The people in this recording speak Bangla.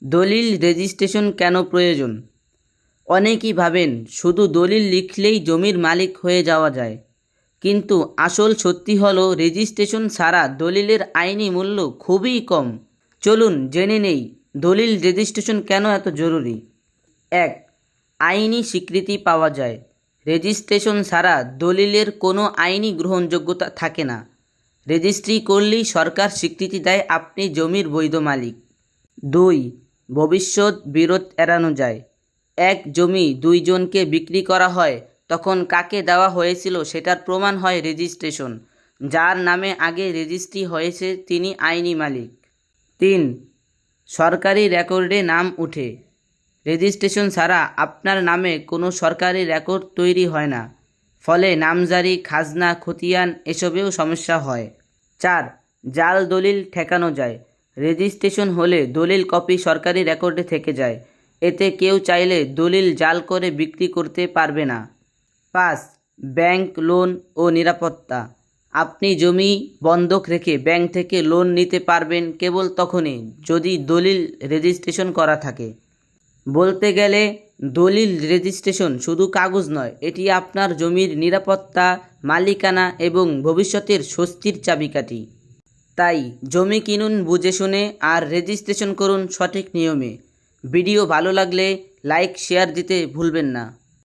দলিল রেজিস্ট্রেশন কেন প্রয়োজন? অনেকেই ভাবেন শুধু দলিল লিখলেই জমির মালিক হয়ে যাওয়া যায়, কিন্তু আসল সত্যি হলো রেজিস্ট্রেশন ছাড়া দলিলের আইনি মূল্য খুবই কম। চলুন জেনে নেই দলিল রেজিস্ট্রেশন কেন এত জরুরি। 1. আইনি স্বীকৃতি পাওয়া যায়। রেজিস্ট্রেশন ছাড়া দলিলের কোনো আইনি গ্রহণযোগ্যতা থাকে না। রেজিস্ট্রি করলেই সরকার স্বীকৃতি দেয় আপনি জমির বৈধ মালিক। 2. ভবিষ্যৎ বিরোধ এড়ানো যায়। এক জমি দুইজনকে বিক্রি করা হয়, তখন কাকে দেওয়া হয়েছিল সেটার প্রমাণ হয় রেজিস্ট্রেশন। যার নামে আগে রেজিস্ট্রি হয়েছে তিনি আইনি মালিক। 3. সরকারি রেকর্ডে নাম উঠে। রেজিস্ট্রেশন ছাড়া আপনার নামে কোনো সরকারি রেকর্ড তৈরি হয় না, ফলে নামজারি, খাজনা, খতিয়ান এসবেও সমস্যা হয়। 4. জাল দলিল ঠেকানো যায়। রেজিস্ট্রেশন হলে দলিল কপি সরকারি রেকর্ডে থেকে যায়, এতে কেউ চাইলে দলিল জাল করে বিক্রি করতে পারবে না। 5. ব্যাংক লোন ও নিরাপত্তা। আপনি জমি বন্ধক রেখে ব্যাংক থেকে লোন নিতে পারবেন কেবল তখনই যদি দলিল রেজিস্ট্রেশন করা থাকে। বলতে গেলে দলিল রেজিস্ট্রেশন শুধু কাগজ নয়, এটি আপনার জমির নিরাপত্তা, মালিকানা এবং ভবিষ্যতের স্বস্তির চাবিকাঠি। তাই জমি কিনুন বুঝে শুনে আর রেজিস্ট্রেশন করুন সঠিক নিয়মে। ভিডিও ভালো লাগলে লাইক শেয়ার দিতে ভুলবেন না।